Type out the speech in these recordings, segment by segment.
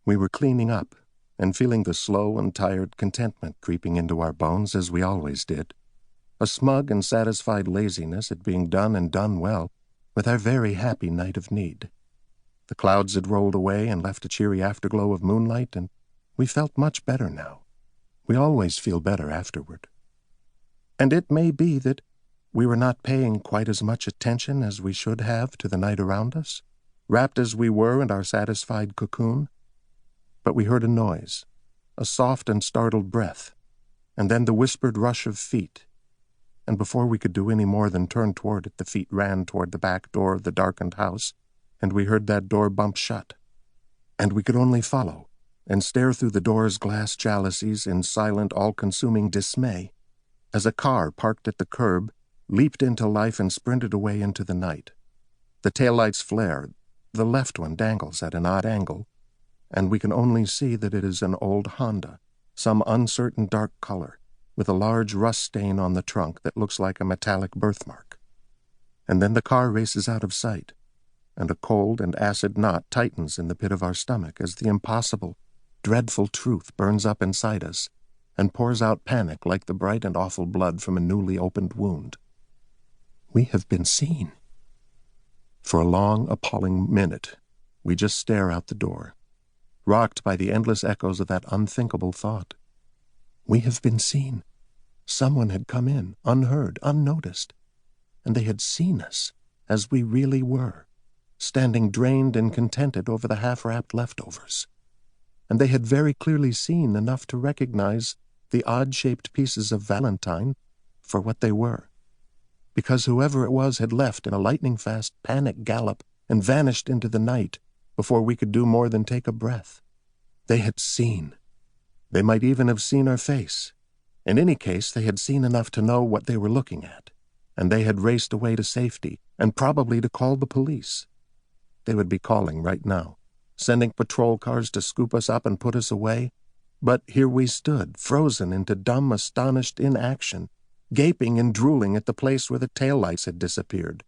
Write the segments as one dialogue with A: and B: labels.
A: We were cleaning up, and feeling the slow and tired contentment creeping into our bones as we always did, a smug and satisfied laziness at being done and done well with our very happy night of need. The clouds had rolled away and left a cheery afterglow of moonlight, and we felt much better now. We always feel better afterward. And it may be that we were not paying quite as much attention as we should have to the night around us, wrapped as we were in our satisfied cocoon. But we heard a noise, a soft and startled breath, and then the whispered rush of feet. And before we could do any more than turn toward it, the feet ran toward the back door of the darkened house, and we heard that door bump shut. And we could only follow, and stare through the door's glass jalousies in silent, all-consuming dismay, as a car parked at the curb leaped into life and sprinted away into the night. The taillights flare, the left one dangles at an odd angle, and we can only see that it is an old Honda, some uncertain dark color, with a large rust stain on the trunk that looks like a metallic birthmark. And then the car races out of sight, and a cold and acid knot tightens in the pit of our stomach as the impossible, dreadful truth burns up inside us and pours out panic like the bright and awful blood from a newly opened wound. We have been seen. For a long, appalling minute, we just stare out the door, rocked by the endless echoes of that unthinkable thought. We have been seen. Someone had come in, unheard, unnoticed, and they had seen us as we really were, standing drained and contented over the half-wrapped leftovers. And they had very clearly seen enough to recognize the odd-shaped pieces of valentine for what they were, because whoever it was had left in a lightning-fast panic gallop and vanished into the night before we could do more than take a breath. They had seen. They might even have seen our face. In any case, they had seen enough to know what they were looking at, and they had raced away to safety, and probably to call the police. They would be calling right now, sending patrol cars to scoop us up and put us away. But here we stood, frozen into dumb, astonished inaction, gaping and drooling at the place where the taillights had disappeared,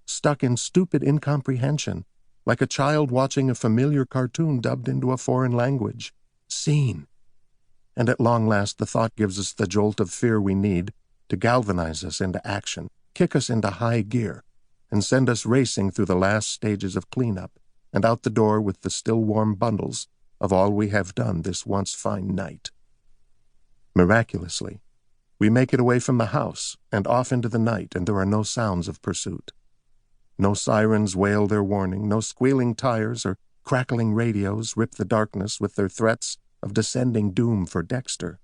A: stuck in stupid incomprehension, like a child watching a familiar cartoon dubbed into a foreign language. Seen. And at long last the thought gives us the jolt of fear we need to galvanize us into action, kick us into high gear, and send us racing through the last stages of cleanup, and out the door with the still warm bundles of all we have done this once fine night. Miraculously, we make it away from the house and off into the night, and there are no sounds of pursuit. No sirens wail their warning, no squealing tires or crackling radios rip the darkness with their threats of descending doom for Dexter.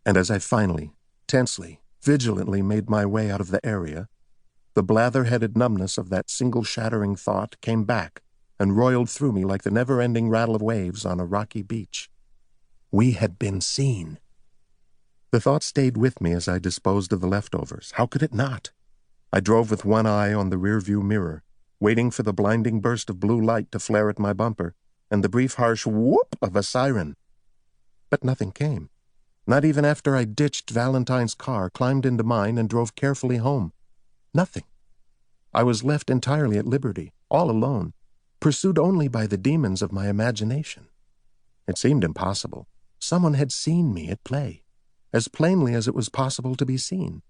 A: And as I finally, tensely, vigilantly made my way out of the area, the blather-headed numbness of that single shattering thought came back and roiled through me like the never-ending rattle of waves on a rocky beach. We had been seen. The thought stayed with me as I disposed of the leftovers. How could it not? I drove with one eye on the rearview mirror, waiting for the blinding burst of blue light to flare at my bumper, and the brief harsh whoop of a siren. But nothing came. Not even after I ditched Valentine's car, climbed into mine, and drove carefully home. Nothing. I was left entirely at liberty, all alone, pursued only by the demons of my imagination. It seemed impossible. Someone had seen me at play, as plainly as it was possible to be seen.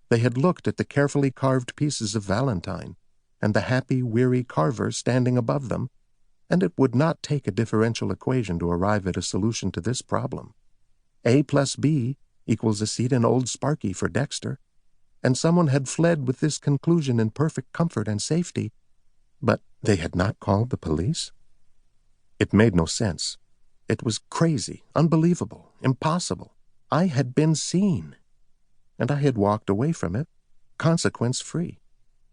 A: They had looked at the carefully carved pieces of valentine, and the happy, weary carver standing above them, and it would not take a differential equation to arrive at a solution to this problem. A plus B equals a seat in Old Sparky for Dexter, and someone had fled with this conclusion in perfect comfort and safety, but they had not called the police? It made no sense. It was crazy, unbelievable, impossible. I had been seen, and I had walked away from it, consequence-free.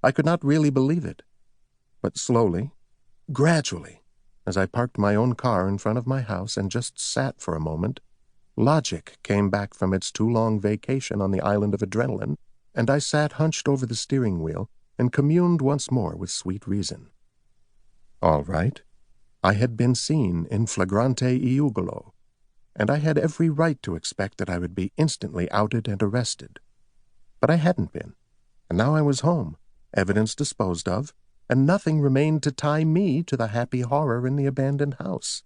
A: I could not really believe it. But slowly, gradually, as I parked my own car in front of my house and just sat for a moment, logic came back from its too-long vacation on the island of adrenaline, and I sat hunched over the steering wheel and communed once more with sweet reason. All right, I had been seen in flagrante iugolo, and I had every right to expect that I would be instantly outed and arrested. But I hadn't been, and now I was home, evidence disposed of, and nothing remained to tie me to the happy horror in the abandoned house.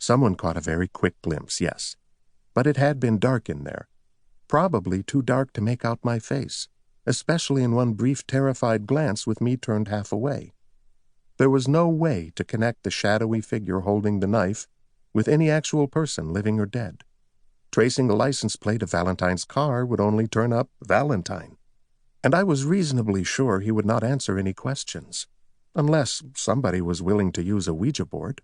A: Someone caught a very quick glimpse, yes. But it had been dark in there, probably too dark to make out my face, especially in one brief terrified glance with me turned half away. There was no way to connect the shadowy figure holding the knife with any actual person, living or dead. Tracing the license plate of Valentine's car would only turn up Valentine, and I was reasonably sure he would not answer any questions, unless somebody was willing to use a Ouija board.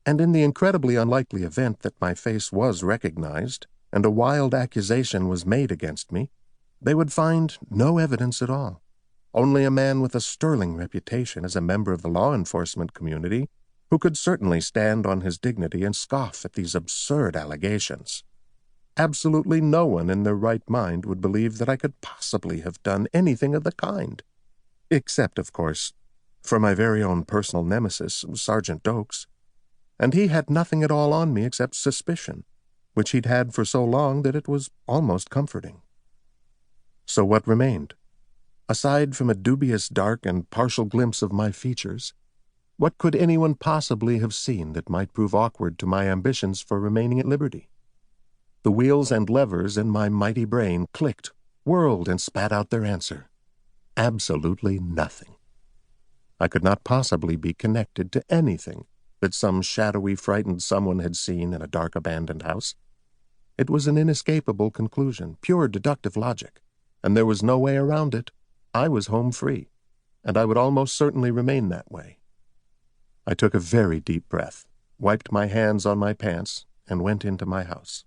A: And in the incredibly unlikely event that my face was recognized and a wild accusation was made against me, they would find no evidence at all. Only a man with a sterling reputation as a member of the law enforcement community who could certainly stand on his dignity and scoff at these absurd allegations. Absolutely no one in their right mind would believe that I could possibly have done anything of the kind. Except, of course, for my very own personal nemesis, Sergeant Dokes. And he had nothing at all on me except suspicion, which he'd had for so long that it was almost comforting. So what remained? Aside from a dubious dark and partial glimpse of my features, what could anyone possibly have seen that might prove awkward to my ambitions for remaining at liberty? The wheels and levers in my mighty brain clicked, whirled, and spat out their answer. Absolutely nothing. I could not possibly be connected to anything that some shadowy, frightened someone had seen in a dark, abandoned house. It was an inescapable conclusion, pure deductive logic, and there was no way around it. I was home free, and I would almost certainly remain that way. I took a very deep breath, wiped my hands on my pants, and went into my house.